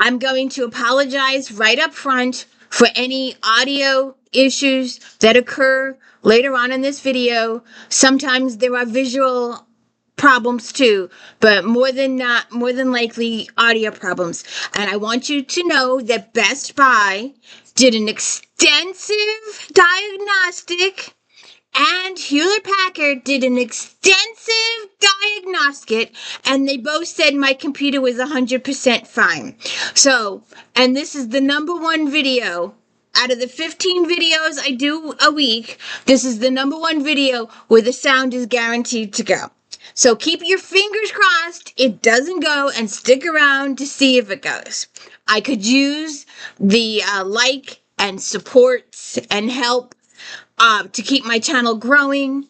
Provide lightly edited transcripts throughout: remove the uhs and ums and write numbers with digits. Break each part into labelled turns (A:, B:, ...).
A: I'm going to apologize right up front for any audio issues that occur later on in this video. Sometimes there are visual problems too, but more than likely audio problems. And I want you to know that Best Buy did an extensive diagnostic, and Hewlett Packard did an extensive diagnostic, and they both said my computer was 100% fine. So, and this is the number one video. Out of the 15 videos I do a week, this is the number one video where the sound is guaranteed to go. So keep your fingers crossed it doesn't go, and stick around to see if it goes. I could use the like and support and help to keep my channel growing.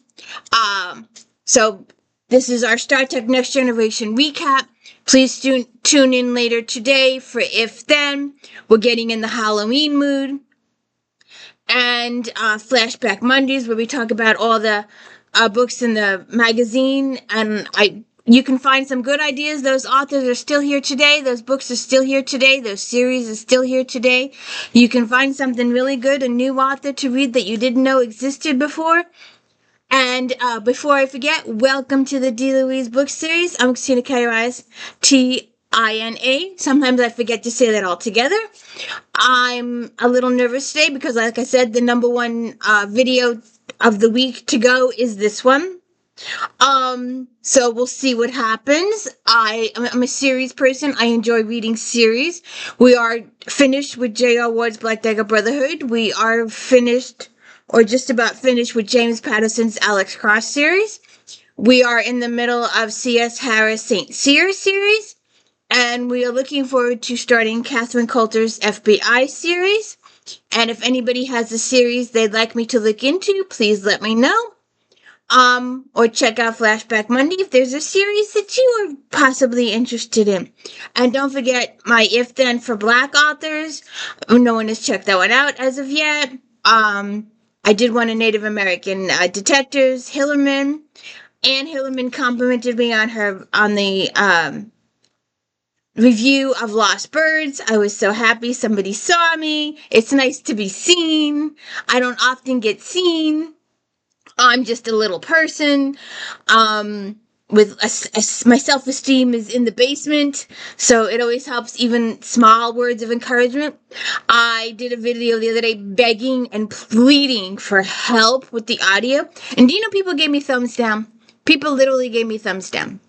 A: So this is our Star Trek Next Generation recap. Please tune in later today for If Then. We're getting in the Halloween mood. And Flashback Mondays, where we talk about all the books in the magazine. And you can find some good ideas. Those authors are still here today. Those books are still here today. Those series are still here today. You can find something really good, a new author to read that you didn't know existed before. And before I forget, welcome to the D. Louise book series. I'm Christina Kairais, Tina. Sometimes I forget to say that all together. I'm a little nervous today because, like I said, the number one video of the week to go is this one. So we'll see what happens. I'm a series person. I enjoy reading series. We are finished with J.R. Ward's Black Dagger Brotherhood. We are finished, or just about finished, with James Patterson's Alex Cross series. We are in the middle of C.S. Harris St. Cyr series. And we are looking forward to starting Catherine Coulter's FBI series. And if anybody has a series they'd like me to look into, please let me know. Or check out Flashback Monday if there's a series that you are possibly interested in. And don't forget my If Then for Black authors. No one has checked that one out as of yet. I did one on Native American detectives, Hillerman. Anne Hillerman complimented me on the review of Lost Birds. I was so happy somebody saw me. It's nice to be seen. I don't often get seen. I'm just a little person. My self-esteem is in the basement, so it always helps, even small words of encouragement. I did a video the other day begging and pleading for help with the audio, and do you know people gave me thumbs down? People literally gave me thumbs down.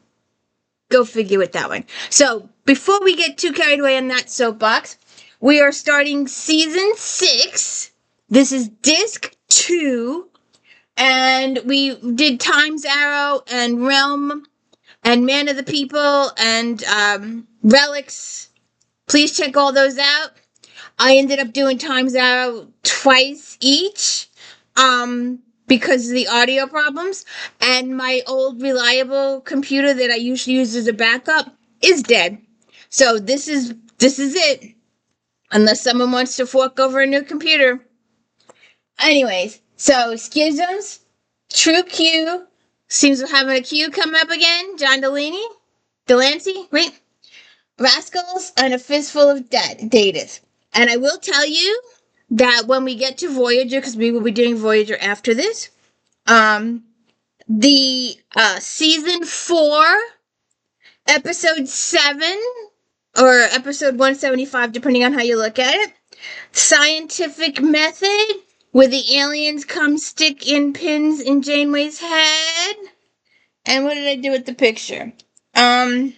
A: Go figure with that one. So, before we get too carried away on that soapbox, we are starting season 6. This is disc 2. And we did Time's Arrow and Realm and Man of the People and Relics. Please check all those out. I ended up doing Time's Arrow twice each because of the audio problems. And my old reliable computer that I usually use as a backup is dead. So this is it. Unless someone wants to fork over a new computer. Anyways. So, Schisms, True Q, seems we're having a Q come up again, John Delancey, right? Rascals, and a fistful of datas. And I will tell you that when we get to Voyager, because we will be doing Voyager after this, the season 4, episode 7, or episode 175, depending on how you look at it, Scientific Method, where the aliens come stick in pins in Janeway's head. And what did I do with the picture? There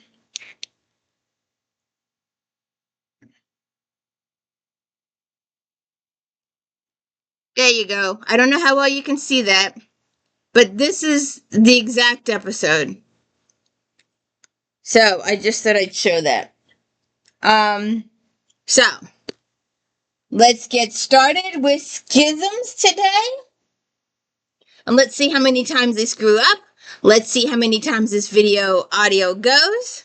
A: you go. I don't know how well you can see that, but this is the exact episode. So, I just thought I'd show that. So, let's get started with Schisms today. And let's see how many times they screw up. Let's see how many times this video audio goes.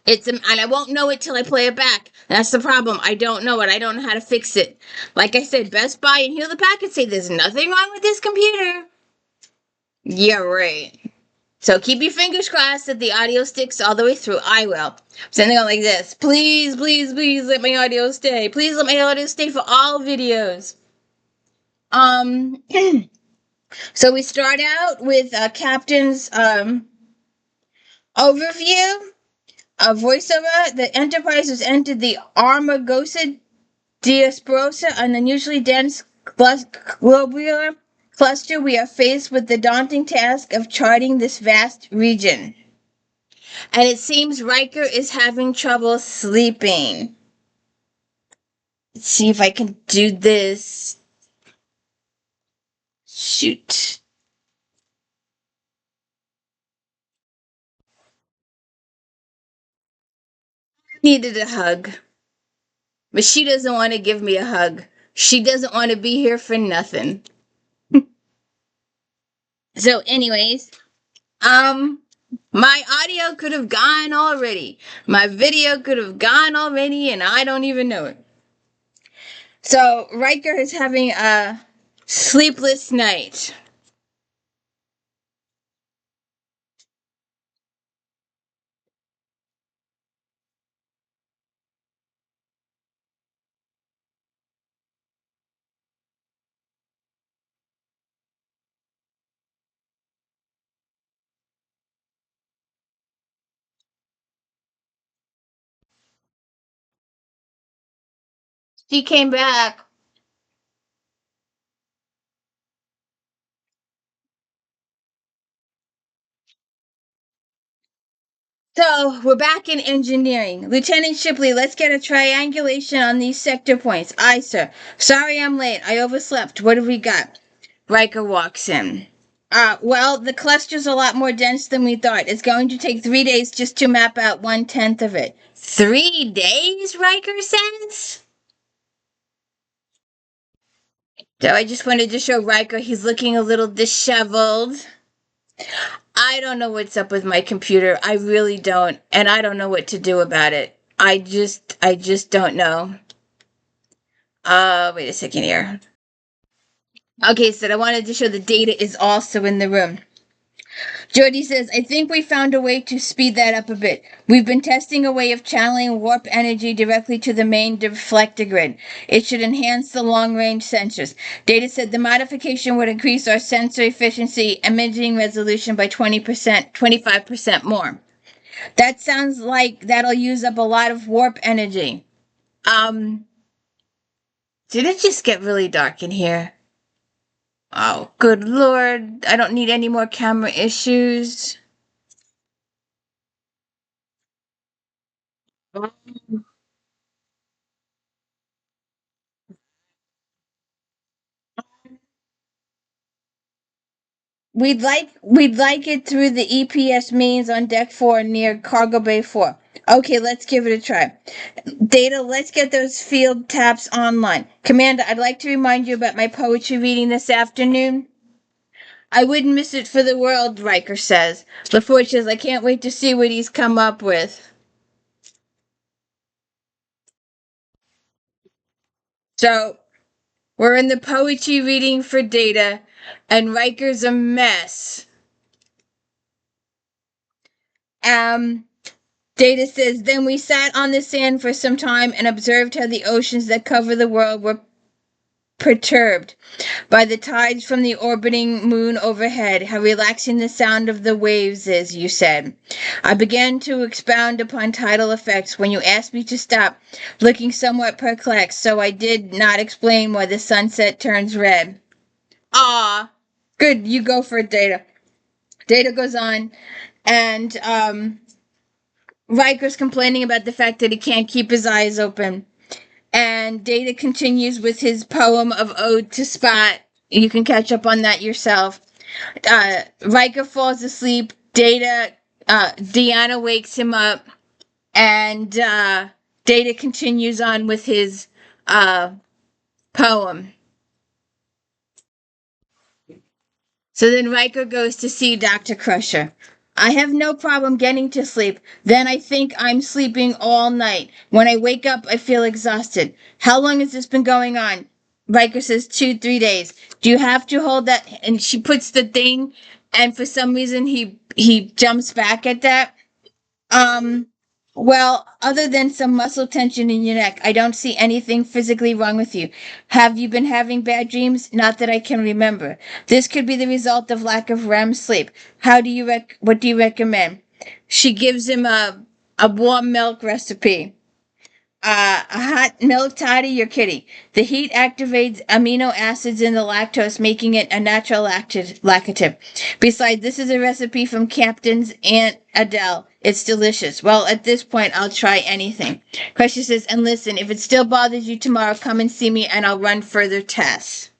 A: And I won't know it till I play it back. That's the problem. I don't know it. I don't know how to fix it. Like I said, Best Buy and Hewlett Packard say there's nothing wrong with this computer. Yeah, right. So keep your fingers crossed that the audio sticks all the way through. I will. Sending out like this. Please, please, please let my audio stay. Please let my audio stay for all videos. So we start out with Captain's overview. A voiceover. The Enterprise has entered the Armagosa Diasporosa, an unusually dense globular cluster. We are faced with the daunting task of charting this vast region. And it seems Riker is having trouble sleeping. Let's see if I can do this. Shoot. Needed a hug. But she doesn't want to give me a hug. She doesn't want to be here for nothing. So, anyways, my audio could have gone already. My video could have gone already, and I don't even know it. So, Riker is having a sleepless night. She came back. So, we're back in engineering. Lieutenant Shipley, let's get a triangulation on these sector points. Aye, sir. Sorry I'm late. I overslept. What have we got? Riker walks in. Well, the cluster's a lot more dense than we thought. It's going to take 3 days just to map out 1/10 of it. 3 days, Riker says? So I just wanted to show Riker he's looking a little disheveled. I don't know what's up with my computer. I really don't. And I don't know what to do about it. I just don't know. Wait a second here. Okay, so I wanted to show the data is also in the room. Jody says, I think we found a way to speed that up a bit. We've been testing a way of channeling warp energy directly to the main deflector grid. It should enhance the long-range sensors. Data said the modification would increase our sensor efficiency, imaging resolution by 20%, 25% more. That sounds like that'll use up a lot of warp energy. Did it just get really dark in here? Oh, good Lord. I don't need any more camera issues. We'd like it through the EPS mains on deck 4 near cargo bay 4. Okay, let's give it a try. Data, let's get those field taps online. Commander, I'd like to remind you about my poetry reading this afternoon. I wouldn't miss it for the world, Riker says. LaForge says, I can't wait to see what he's come up with. So, we're in the poetry reading for Data, and Riker's a mess. Data says, then we sat on the sand for some time and observed how the oceans that cover the world were perturbed by the tides from the orbiting moon overhead, how relaxing the sound of the waves is, you said. I began to expound upon tidal effects when you asked me to stop, looking somewhat perplexed, so I did not explain why the sunset turns red. Ah, good, you go for it, Data. Data goes on, and Riker's complaining about the fact that he can't keep his eyes open. And Data continues with his poem of Ode to Spot. You can catch up on that yourself. Riker falls asleep. Deanna wakes him up. And Data continues on with his poem. So then Riker goes to see Dr. Crusher. I have no problem getting to sleep. Then I think I'm sleeping all night. When I wake up, I feel exhausted. How long has this been going on? Riker says 2-3 days. Do you have to hold that? And she puts the thing, and for some reason he jumps back at that. Um, well, other than some muscle tension in your neck, I don't see anything physically wrong with you. Have you been having bad dreams? Not that I can remember. This could be the result of lack of REM sleep. What do you recommend? She gives him a warm milk recipe. A hot milk toddy, you're kidding. The heat activates amino acids in the lactose, making it a natural laxative. Besides, this is a recipe from Captain's Aunt Adele. It's delicious. Well, at this point, I'll try anything. Question says, and listen, if it still bothers you tomorrow, come and see me and I'll run further tests.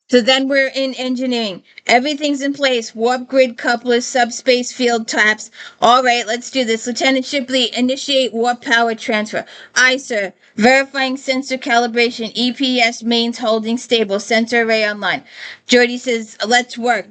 A: So then we're in engineering. Everything's in place. Warp grid couplers, subspace field taps. All right, let's do this. Lieutenant Shipley, initiate warp power transfer. Aye, sir. Verifying sensor calibration. EPS mains holding stable. Sensor array online. Jordy says, let's work.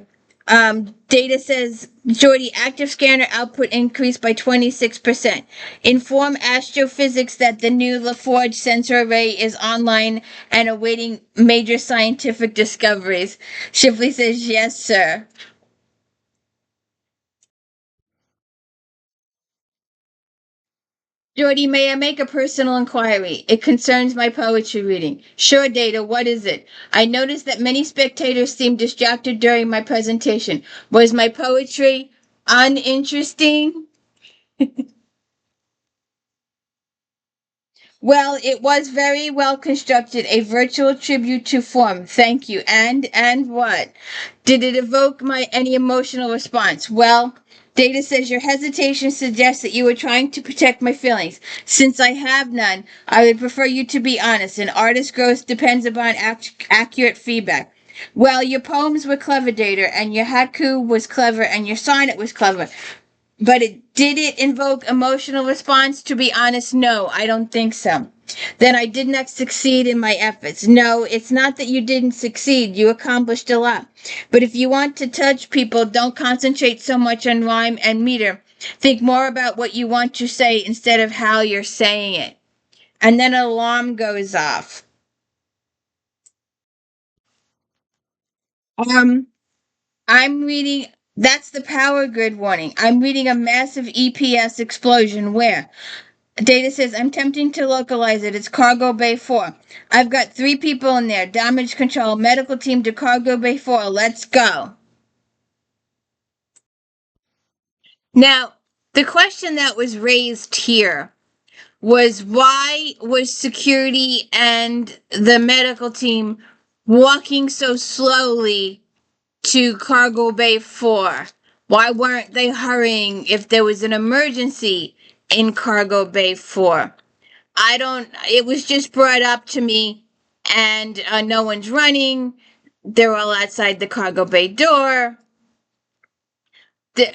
A: Data says, Jordy, active scanner output increased by 26%. Inform astrophysics that the new LaForge sensor array is online and awaiting major scientific discoveries. Shipley says, yes, sir. Jordy, may I make a personal inquiry? It concerns my poetry reading. Sure, Data, what is it? I noticed that many spectators seemed distracted during my presentation. Was my poetry uninteresting? Well, it was very well constructed, a virtual tribute to form. Thank you. And what? Did it evoke my any emotional response? Well, Data says your hesitation suggests that you were trying to protect my feelings. Since I have none, I would prefer you to be honest. An artist's growth depends upon accurate feedback. Well, your poems were clever, Data, and your haiku was clever, and your sonnet was clever. But did it invoke emotional response? To be honest, no, I don't think so. Then I did not succeed in my efforts. No, it's not that you didn't succeed. You accomplished a lot. But if you want to touch people, don't concentrate so much on rhyme and meter. Think more about what you want to say instead of how you're saying it. And then an alarm goes off. Um, I'm reading. That's the power grid warning. I'm reading a massive EPS explosion. Where? Data says, I'm attempting to localize it. It's Cargo Bay 4. I've got 3 people in there. Damage control, medical team to Cargo Bay 4. Let's go. Now, the question that was raised here was why was security and the medical team walking so slowly to Cargo Bay 4? Why weren't they hurrying if there was an emergency in Cargo Bay 4? It was just brought up to me, and no one's running. They're all outside the cargo bay door,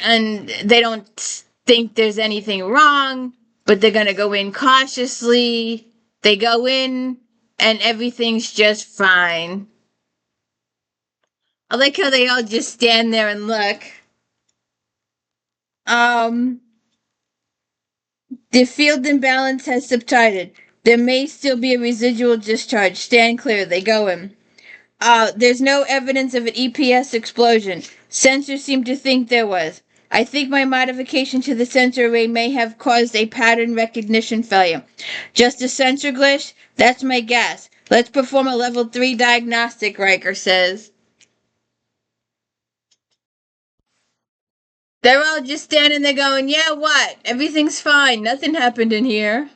A: and they don't think there's anything wrong, but they're going to go in cautiously. They go in, and everything's just fine. I like how they all just stand there and look. Um, the field imbalance has subsided. There may still be a residual discharge. Stand clear. They go in. There's no evidence of an EPS explosion. Sensors seem to think there was. I think my modification to the sensor array may have caused a pattern recognition failure. Just a sensor glitch? That's my guess. Let's perform a level 3 diagnostic, Riker says. They're all just standing there going, yeah, what? Everything's fine. Nothing happened in here.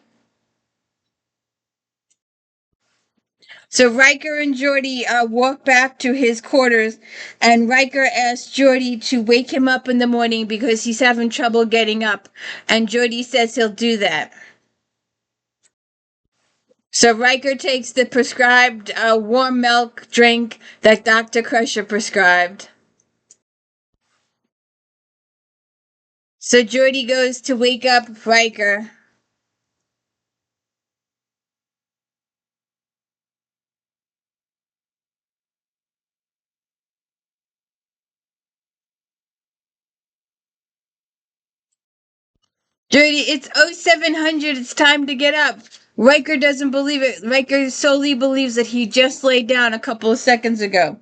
A: So Riker and Geordi walk back to his quarters, and Riker asks Geordi to wake him up in the morning because he's having trouble getting up, and Geordi says he'll do that. So Riker takes the prescribed warm milk drink that Dr. Crusher prescribed. So Geordi goes to wake up Riker. Geordi, it's 0700. It's time to get up. Riker doesn't believe it. Riker solely believes that he just laid down a couple of seconds ago.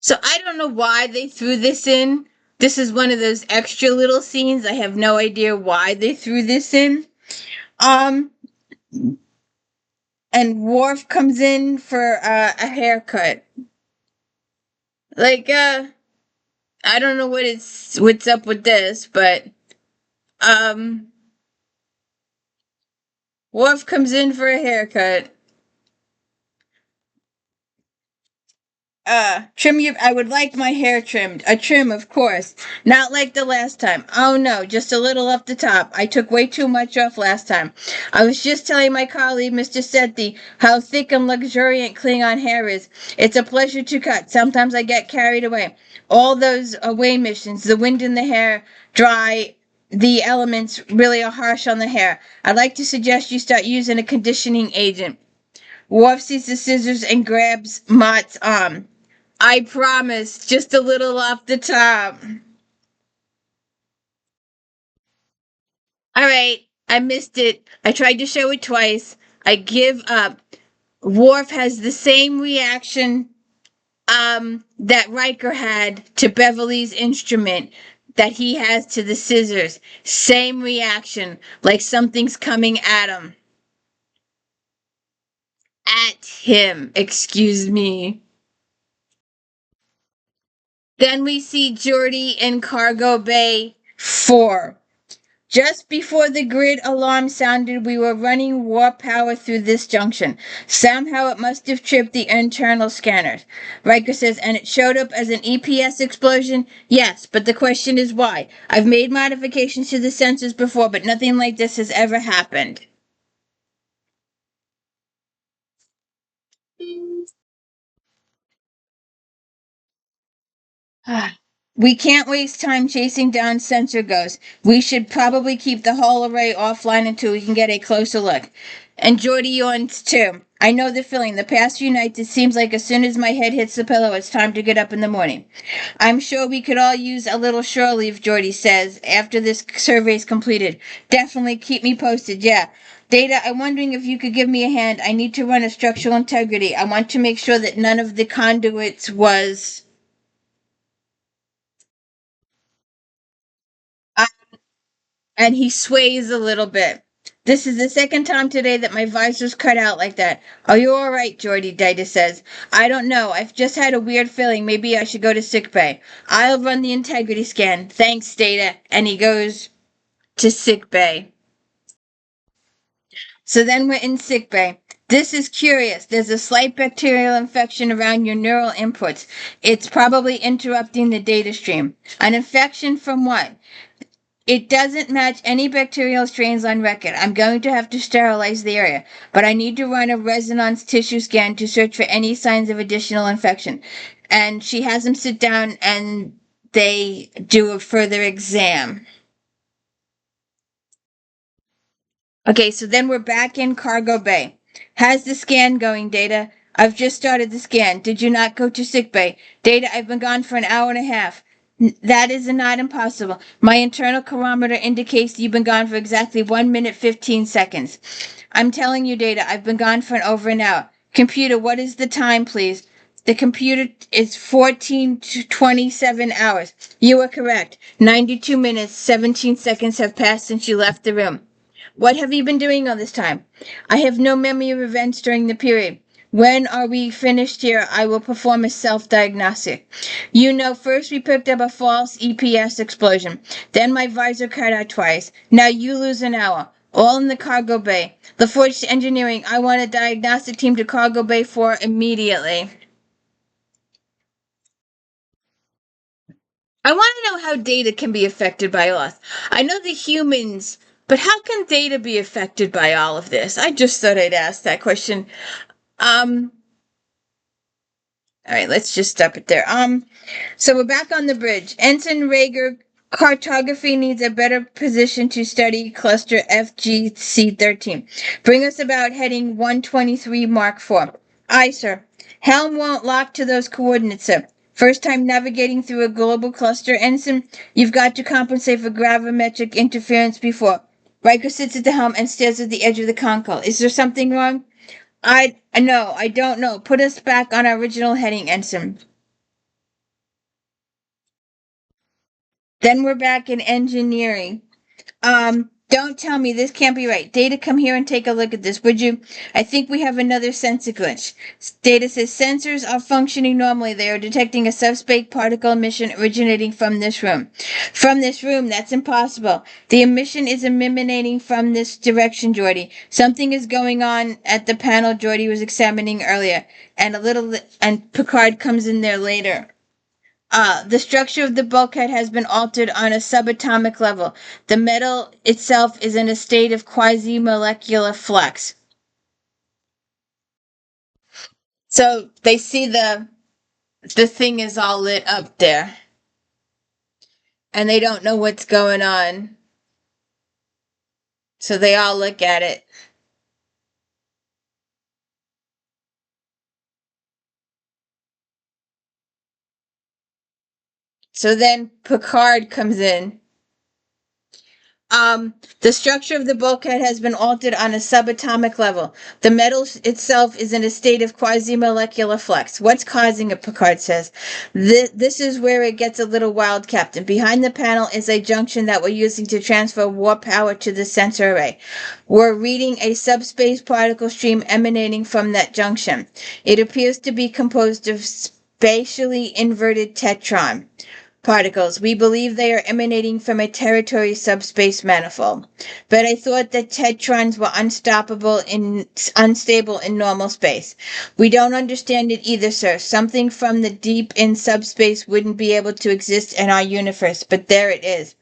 A: So I don't know why they threw this in. This is one of those extra little scenes. I have no idea why they threw this in. Um, and Worf comes in for a haircut. Like, I don't know what's up with this, but um, Worf comes in for a haircut. Trim you. I would like my hair trimmed. A trim, of course. Not like the last time. Oh no, just a little off the top. I took way too much off last time. I was just telling my colleague, Mr. Sethi, how thick and luxuriant Klingon hair is. It's a pleasure to cut. Sometimes I get carried away. All those away missions, the wind in the hair, dry, the elements really are harsh on the hair. I'd like to suggest you start using a conditioning agent. Worf sees the scissors and grabs Mott's arm. I promise, just a little off the top. All right, I missed it. I tried to show it twice. I give up. Worf has the same reaction that Riker had to Beverly's instrument that he has to the scissors. Same reaction, like something's coming at him. At him, excuse me. Then we see Geordi in Cargo Bay 4. Just before the grid alarm sounded, we were running warp power through this junction. Somehow it must have tripped the internal scanners. Riker says, and it showed up as an EPS explosion? Yes, but the question is why? I've made modifications to the sensors before, but nothing like this has ever happened. We can't waste time chasing down sensor ghosts. We should probably keep the whole array offline until we can get a closer look. And Jordy yawns too. I know the feeling. The past few nights, it seems like as soon as my head hits the pillow, it's time to get up in the morning. I'm sure we could all use a little shore leave, Jordy says, after this survey's completed. Definitely keep me posted, yeah. Data, I'm wondering if you could give me a hand. I need to run a structural integrity. I want to make sure that none of the conduits was and he sways a little bit. This is the second time today that my visor's cut out like that. Are you all right, Geordi? Data says. I don't know. I've just had a weird feeling. Maybe I should go to sickbay. I'll run the integrity scan. Thanks, Data. And he goes to sickbay. So then we're in sickbay. This is curious. There's a slight bacterial infection around your neural inputs. It's probably interrupting the data stream. An infection from what? It doesn't match any bacterial strains on record. I'm going to have to sterilize the area, but I need to run a resonance tissue scan to search for any signs of additional infection. And she has him sit down and they do a further exam. Okay, so then we're back in Cargo Bay. How's the scan going, Data? I've just started the scan. Did you not go to sick bay? Data, I've been gone for an hour and a half. That is not impossible. My internal chronometer indicates you've been gone for exactly 1 minute 15 seconds. I'm telling you, Data, I've been gone for over an hour. Computer, what is the time, please? The computer is 14 to 27 hours. You are correct. 92 minutes, 17 seconds have passed since you left the room. What have you been doing all this time? I have no memory of events during the period. When are we finished here? I will perform a self-diagnostic. You know, first we picked up a false EPS explosion. Then my visor cut out twice. Now you lose an hour. All in the cargo bay. LaForge Engineering, I want a diagnostic team to cargo bay 4 immediately. I want to know how data can be affected by loss. I know the humans, but how can data be affected by all of this? I just thought I'd ask that question. Um, all right, let's just stop it there. So we're back on the bridge. Ensign Rager, cartography needs a better position to study cluster FGC13. Bring us about heading 123 Mark 4. Aye, sir. Helm won't lock to those coordinates, sir. First time navigating through a global cluster, Ensign, you've got to compensate for gravimetric interference before. Riker sits at the helm and stares at the edge of the console. Is there something wrong? I don't know. Put us back on our original heading, Ensign. Then we're back in engineering. Don't tell me this can't be right. Data, come here and take a look at this, would you? I think we have another sensor glitch. Data says sensors are functioning normally. They are detecting a subspace particle emission originating from this room. From this room, that's impossible. The emission is emanating from this direction, Jordy. Something is going on at the panel Jordy was examining earlier, and Picard comes in there later. The structure of the bulkhead has been altered on a subatomic level. The metal itself is in a state of quasi-molecular flux. So they see the thing is all lit up there, and they don't know what's going on. So they all look at it. So then Picard comes in. The structure of the bulkhead has been altered on a subatomic level. The metal itself is in a state of quasi-molecular flux. What's causing it, Picard says. This is where it gets a little wild, Captain. Behind the panel is a junction that we're using to transfer warp power to the sensor array. We're reading a subspace particle stream emanating from that junction. It appears to be composed of spatially inverted tetron particles. We believe they are emanating from a territory subspace manifold. But I thought that tetrons were unstable in normal space. We don't understand it either, sir. Something from the deep in subspace wouldn't be able to exist in our universe, but there it is.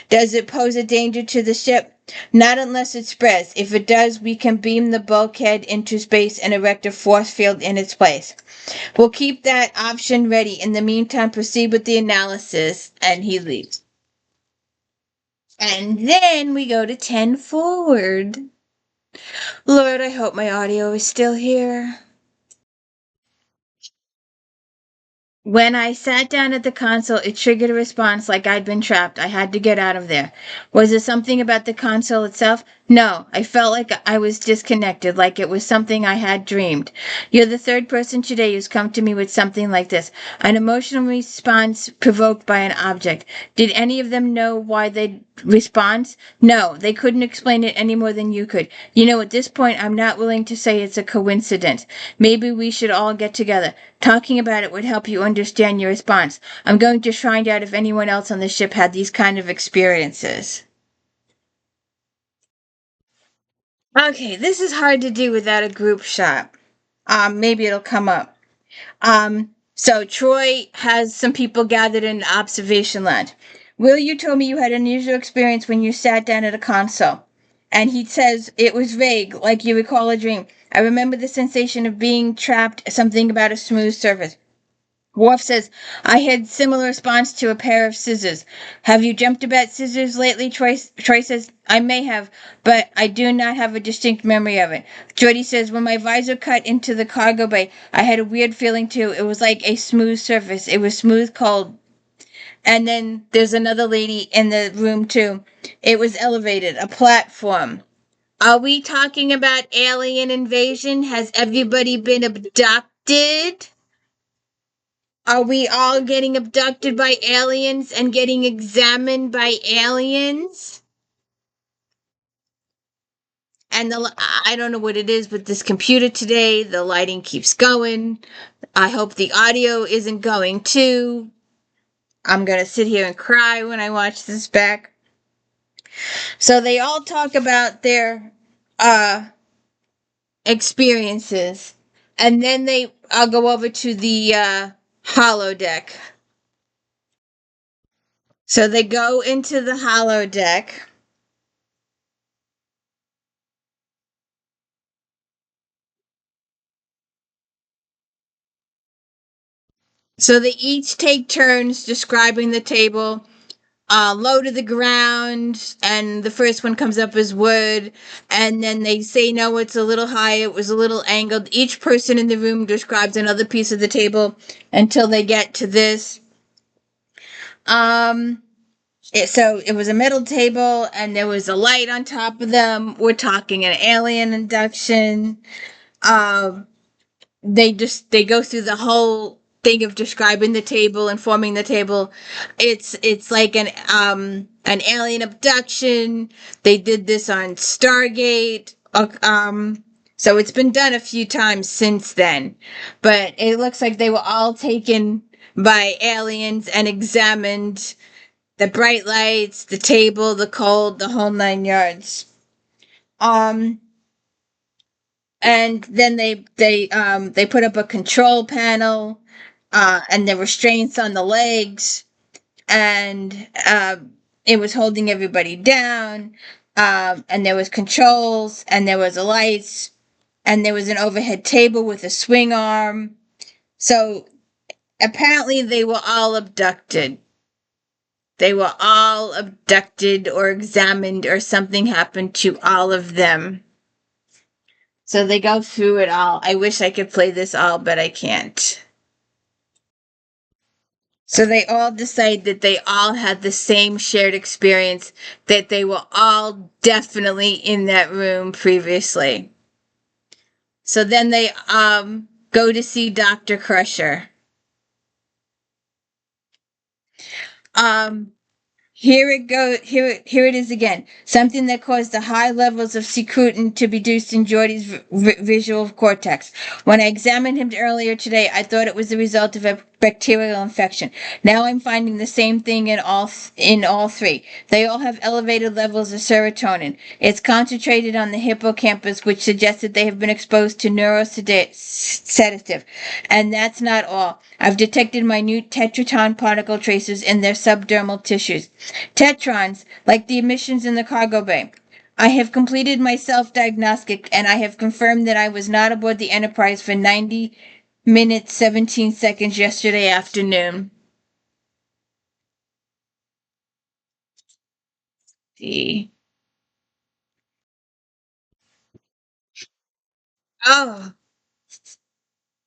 A: Does it pose a danger to the ship? Not unless it spreads. If it does, we can beam the bulkhead into space and erect a force field in its place. We'll keep that option ready. In the meantime, proceed with the analysis. And he leaves. And then we go to 10 forward. Lord, I hope my audio is still here. When I sat down at the console, it triggered a response like I'd been trapped. I had to get out of there. Was it something about the console itself? No, I felt like I was disconnected, like it was something I had dreamed. You're the third person today who's come to me with something like this. An emotional response provoked by an object. Did any of them know why they'd respond? No, they couldn't explain it any more than you could. You know, at this point, I'm not willing to say it's a coincidence. Maybe we should all get together. Talking about it would help you understand your response. I'm going to find out if anyone else on the ship had these kind of experiences. Okay, this is hard to do without a group shot. Maybe it'll come up. So Troy has some people gathered in the observation lounge. Will, you told me you had an unusual experience when you sat down at a console. And he says it was vague, like you recall a dream. I remember the sensation of being trapped, something about a smooth surface. Worf says, I had similar response to a pair of scissors. Have you dreamt about scissors lately? Troy says, I may have, but I do not have a distinct memory of it. Geordi says, when my visor cut into the cargo bay, I had a weird feeling too. It was like a smooth surface. It was smooth cold. And then there's another lady in the room too. It was elevated, a platform. Are we talking about alien invasion? Has everybody been abducted? Are we all getting abducted by aliens and getting examined by aliens? And I don't know what it is with this computer today. The lighting keeps going. I hope the audio isn't going too. I'm going to sit here and cry when I watch this back. So they all talk about their experiences. And then I'll go over to the holodeck. So they go into the holodeck. So they each take turns describing the table, low to the ground, and the first one comes up as wood, and then they say, no, it's a little high, it was a little angled. Each person in the room describes another piece of the table until they get to this. So it was a metal table, and there was a light on top of them. We're talking an alien abduction. They go through the whole thing of describing the table and forming the table. It's like an alien abduction. They did this on Stargate. So it's been done a few times since then, but it looks like they were all taken by aliens and examined, the bright lights, the table, the cold, the whole nine yards. Um, and then they put up a control panel, and there were restraints on the legs, and it was holding everybody down. And there was controls, and there was a lights, and there was an overhead table with a swing arm. So apparently they were all abducted. They were all abducted or examined, or something happened to all of them. So they go through it all. I wish I could play this all, but I can't. So they all decide that they all had the same shared experience, that they were all definitely in that room previously. So then they go to see Dr. Crusher. Um Here it goes. Here it is again. Something that caused the high levels of secretin to be produced in Jordy's visual cortex. When I examined him earlier today, I thought it was the result of a bacterial infection. Now I'm finding the same thing in all three. They all have elevated levels of serotonin. It's concentrated on the hippocampus, which suggests that they have been exposed to neurosedative. And that's not all. I've detected minute tetraton particle traces in their subdermal tissues. Tetrons, like the emissions in the cargo bay. I have completed my self-diagnostic, and I have confirmed that I was not aboard the Enterprise for 90 minutes 17 seconds yesterday afternoon. See. Oh,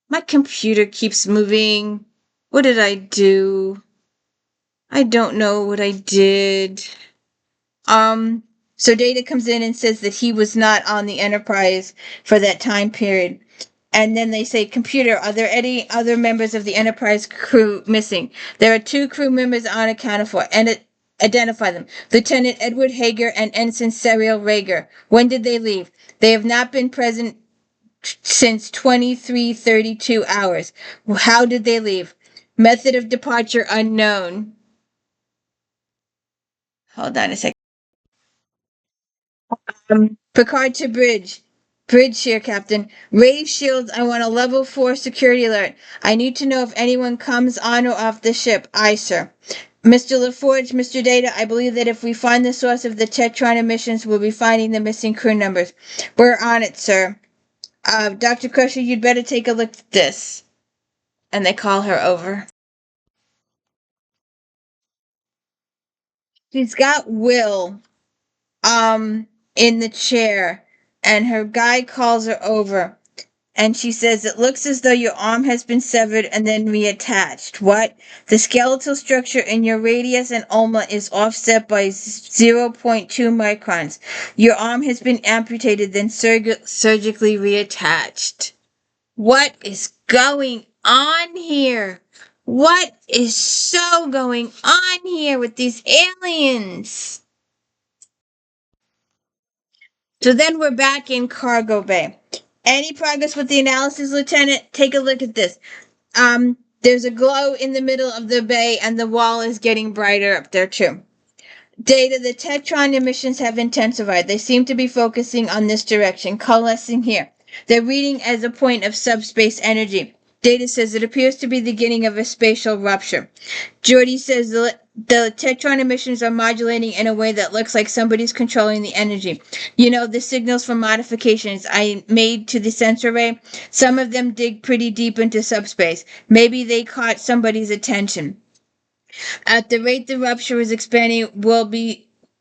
A: my computer keeps moving. What did I do? I don't know what I did. So Data comes in and says that he was not on the Enterprise for that time period. And then they say, computer, are there any other members of the Enterprise crew missing? There are 2 crew members unaccounted for, and identify them. Lieutenant Edward Hager and Ensign Serial Rager. When did they leave? They have not been present since 23:32 hours. How did they leave? Method of departure unknown. Hold on a second. Picard to bridge. Bridge here, Captain. Raise shields. I want a level 4 security alert. I need to know if anyone comes on or off the ship. Aye, sir. Mr. LaForge, Mr. Data, I believe that if we find the source of the Tetron emissions, we'll be finding the missing crew numbers. We're on it, sir. Dr. Crusher, you'd better take a look at this. And they call her over. She's got Will, in the chair, and her guy calls her over. And she says, it looks as though your arm has been severed and then reattached. What? The skeletal structure in your radius and ulna is offset by 0.2 microns. Your arm has been amputated, then surgically reattached. What is going on here? What is so going on here with these aliens? So then we're back in cargo bay. Any progress with the analysis, Lieutenant? Take a look at this. There's a glow in the middle of the bay, and the wall is getting brighter up there too. Data, the Tetron emissions have intensified. They seem to be focusing on this direction, coalescing here. They're reading as a point of subspace energy. Data says it appears to be the beginning of a spatial rupture. Geordi says the Tetron emissions are modulating in a way that looks like somebody's controlling the energy. You know, the signals from modifications I made to the sensor array, some of them dig pretty deep into subspace. Maybe they caught somebody's attention. At the rate the rupture is expanding,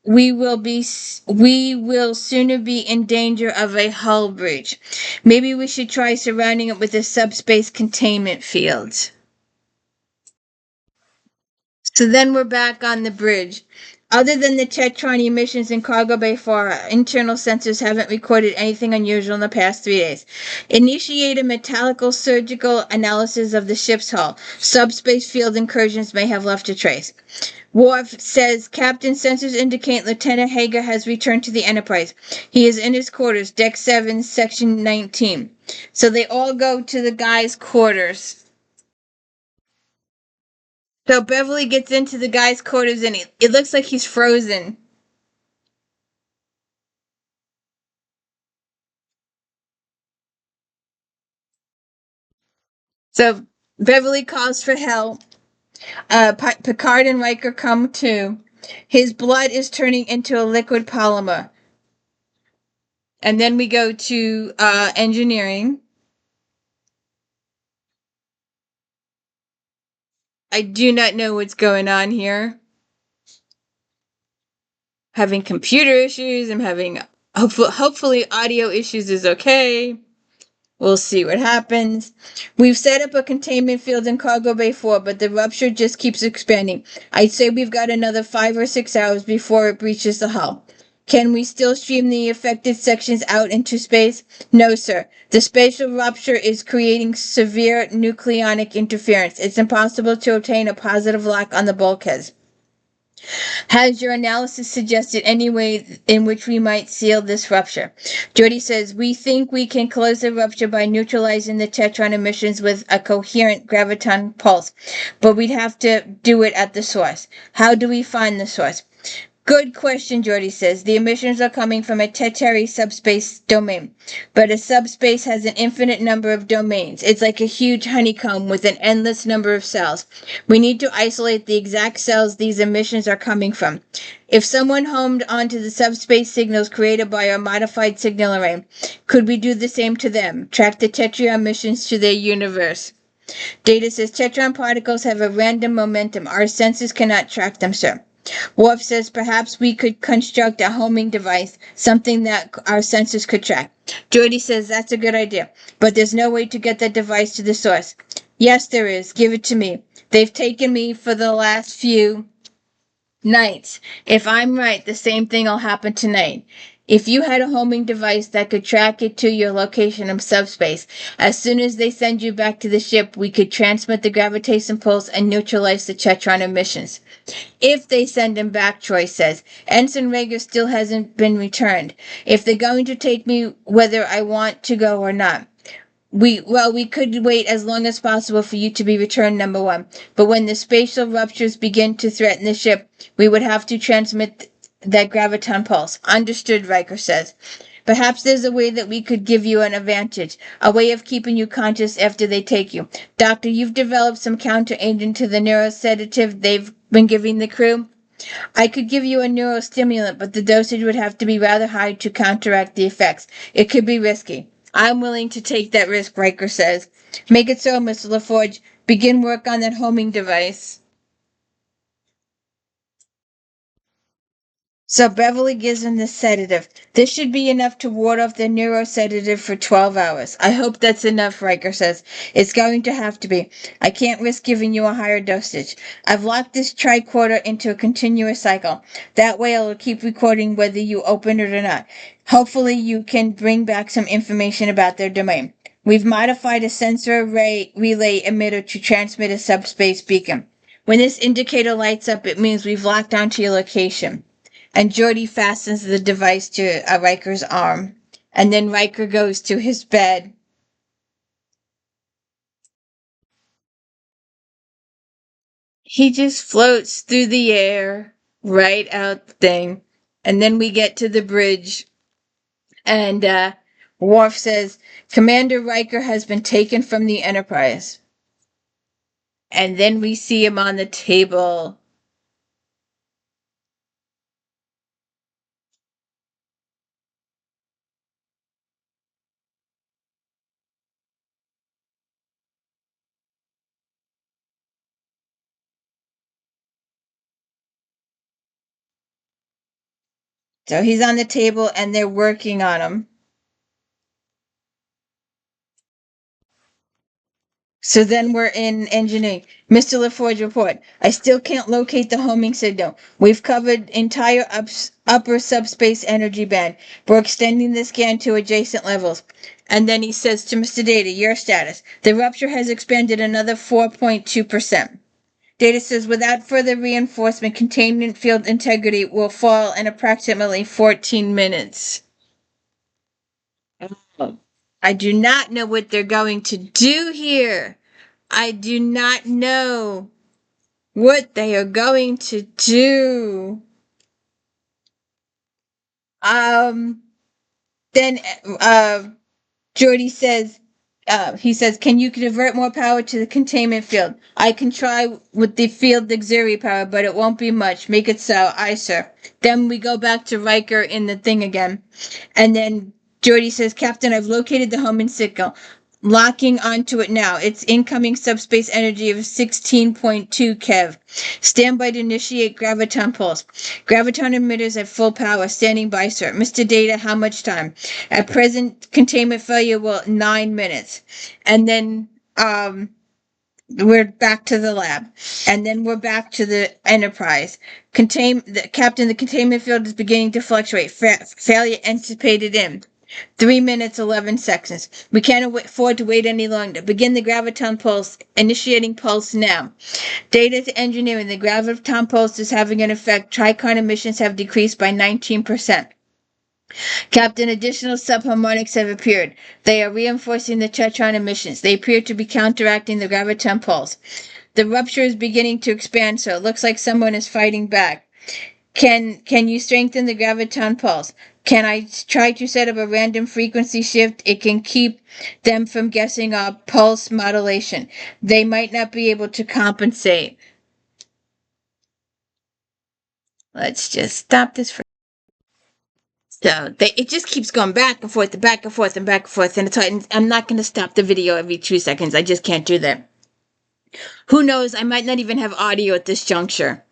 A: we will sooner be in danger of a hull breach. Maybe we should try surrounding it with a subspace containment field. So then we're back on the bridge. Other than the Tetron emissions in cargo bay 4, our internal sensors haven't recorded anything unusual in the past 3 days. Initiate a metallical surgical analysis of the ship's hull. Subspace field incursions may have left a trace. Worf says Captain sensors indicate Lieutenant Hager has returned to the Enterprise. He is in his quarters, Deck 7, Section 19. So they all go to the guy's quarters. So Beverly gets into the guy's quarters and it looks like he's frozen. So Beverly calls for help. Picard and Riker come too. His blood is turning into a liquid polymer. And then we go to engineering. I do not know what's going on here. Having computer issues. I'm having hopefully audio issues is okay. We'll see what happens. We've set up a containment field in Cargo Bay 4, but the rupture just keeps expanding. I'd say we've got another 5 or 6 hours before it breaches the hull. Can we still stream the affected sections out into space? No, sir. The spatial rupture is creating severe nucleonic interference. It's impossible to obtain a positive lock on the bulkheads. Has your analysis suggested any way in which we might seal this rupture? Jody says, we think we can close the rupture by neutralizing the tetron emissions with a coherent graviton pulse, but we'd have to do it at the source. How do we find the source? Good question, Jordy says. The emissions are coming from a tertiary subspace domain, but a subspace has an infinite number of domains. It's like a huge honeycomb with an endless number of cells. We need to isolate the exact cells these emissions are coming from. If someone homed onto the subspace signals created by our modified signal array, could we do the same to them? Track the tetron emissions to their universe. Data says tetron particles have a random momentum. Our sensors cannot track them, sir. Worf says perhaps we could construct a homing device, something that our sensors could track. Geordi says that's a good idea, but there's no way to get that device to the source. Yes, there is. Give it to me. They've taken me for the last few nights. If I'm right, the same thing will happen tonight. If you had a homing device that could track it to your location in subspace, as soon as they send you back to the ship, we could transmit the gravitation pulse and neutralize the tetron emissions. If they send him back, Troy says. Ensign Rager still hasn't been returned. If they're going to take me, whether I want to go or not. We could wait as long as possible for you to be returned, number one. But when the spatial ruptures begin to threaten the ship, we would have to transmit that graviton pulse. Understood, Riker says. Perhaps there's a way that we could give you an advantage, a way of keeping you conscious after they take you. Doctor, you've developed some counteragent to the neurosedative they've been giving the crew. I could give you a neurostimulant, but the dosage would have to be rather high to counteract the effects. It could be risky. I'm willing to take that risk, Riker says. Make it so, Mr. LaForge. Begin work on that homing device. So Beverly gives him the sedative. This should be enough to ward off the neurosedative for 12 hours. I hope that's enough, Riker says. It's going to have to be. I can't risk giving you a higher dosage. I've locked this tricorder into a continuous cycle. That way it'll keep recording whether you open it or not. Hopefully you can bring back some information about their domain. We've modified a sensor array relay emitter to transmit a subspace beacon. When this indicator lights up, it means we've locked onto your location. And Geordi fastens the device to Riker's arm. And then Riker goes to his bed. He just floats through the air, right out the thing. And then we get to the bridge. And Worf says, Commander Riker has been taken from the Enterprise. And then we see him on the table. So he's on the table and they're working on him. So then we're in engineering. Mr. LaForge report. I still can't locate the homing signal. We've covered entire upper subspace energy band. We're extending the scan to adjacent levels. And then he says to Mr. Data, your status. The rupture has expanded another 4.2%. Data says without further reinforcement, containment field integrity will fall in approximately 14 minutes. I do not know what they're going to do here. I do not know what they are going to do. Then Jordy says, he says, can you divert more power to the containment field? I can try with the field auxiliary power, but it won't be much. Make it so. Aye, sir. Then we go back to Riker in the thing again. And then Jordy says, Captain, I've located the homing signal. Locking onto it now. It's incoming subspace energy of 16.2 keV. Stand by to initiate graviton pulse. Graviton emitters at full power. Standing by, sir. Mr. Data, how much time? At present, containment failure will 9 minutes. And then we're back to the lab. And then we're back to the Enterprise. Captain, the containment field is beginning to fluctuate. Failure anticipated in 3 minutes, 11 seconds. We can't afford to wait any longer. Begin the graviton pulse. Initiating pulse now. Data to engineering. The graviton pulse is having an effect. Tricon emissions have decreased by 19%. Captain, additional subharmonics have appeared. They are reinforcing the tetron emissions. They appear to be counteracting the graviton pulse. The rupture is beginning to expand, so it looks like someone is fighting back. Can you strengthen the graviton pulse? Can I try to set up a random frequency shift? It can keep them from guessing our pulse modulation. They might not be able to compensate. Let's just stop this for. So it just keeps going back and forth and back and forth and back and forth. And I'm not going to stop the video every 2 seconds. I just can't do that. Who knows? I might not even have audio at this juncture.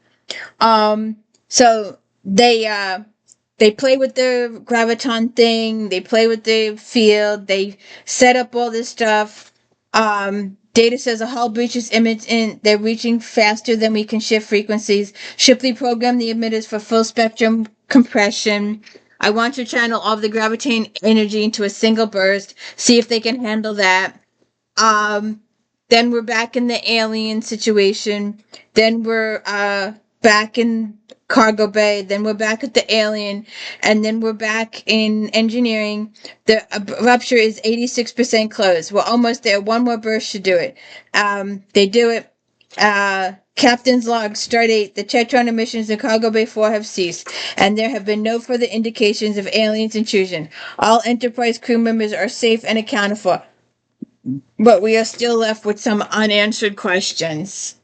A: So they play with the graviton thing. They play with the field. They set up all this stuff. Data says a hull breaches image in. They're reaching faster than we can shift frequencies. Shipley programmed the emitters for full spectrum compression. I want to channel all of the graviton energy into a single burst. See if they can handle that. Then we're back in the alien situation. Then we're back in cargo bay. Then we're back at the alien, and then we're back in engineering. The rupture is 86% closed. We're almost there. One more burst should do it. They do it. Captain's log, Stardate, the tetron emissions in Cargo Bay 4 have ceased, and there have been no further indications of aliens intrusion. All Enterprise crew members are safe and accounted for. But we are still left with some unanswered questions.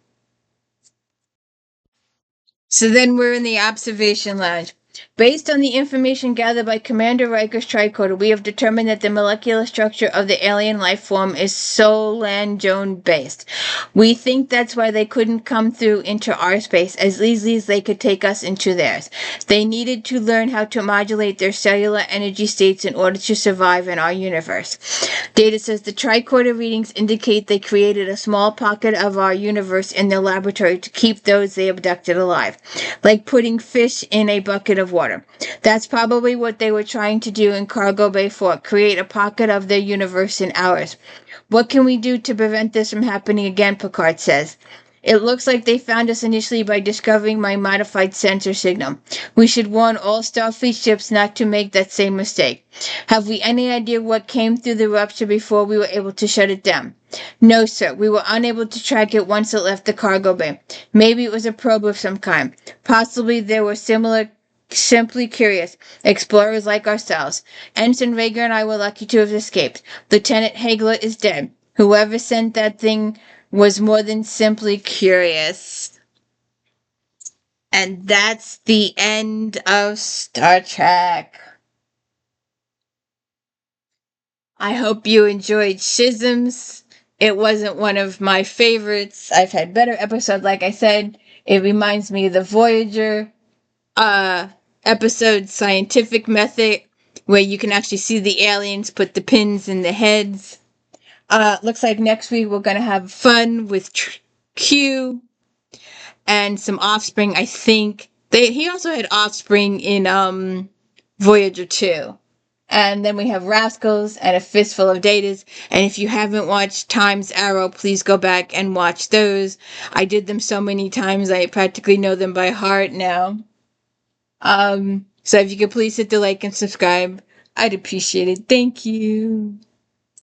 A: So then we're in the observation lounge. Based on the information gathered by Commander Riker's tricorder, we have determined that the molecular structure of the alien life form is Solanjone-based. We think that's why they couldn't come through into our space as easily as they could take us into theirs. They needed to learn how to modulate their cellular energy states in order to survive in our universe. Data says the tricorder readings indicate they created a small pocket of our universe in their laboratory to keep those they abducted alive, like putting fish in a bucket of water. That's probably what they were trying to do in Cargo Bay 4, create a pocket of their universe in ours. What can we do to prevent this from happening again, Picard says. It looks like they found us initially by discovering my modified sensor signal. We should warn all Starfleet ships not to make that same mistake. Have we any idea what came through the rupture before we were able to shut it down? No, sir. We were unable to track it once it left the cargo bay. Maybe it was a probe of some kind. Possibly there were simply curious explorers like ourselves. Ensign Rager and I were lucky to have escaped. Lieutenant Hagler is dead. Whoever sent that thing was more than simply curious. And that's the end of Star Trek. I hope you enjoyed Schisms. It wasn't one of my favorites. I've had better episodes, like I said. It reminds me of the Voyager episode Scientific Method, where you can actually see the aliens put the pins in the heads. Looks like next week we're gonna have fun with Q and some offspring. I think he also had offspring in Voyager 2. And then we have Rascals and A Fistful of Datas. And if you haven't watched Time's Arrow, please go back and watch those. I did them so many times, I practically know them by heart now. So if you could please hit the like and subscribe, I'd appreciate it. Thank you.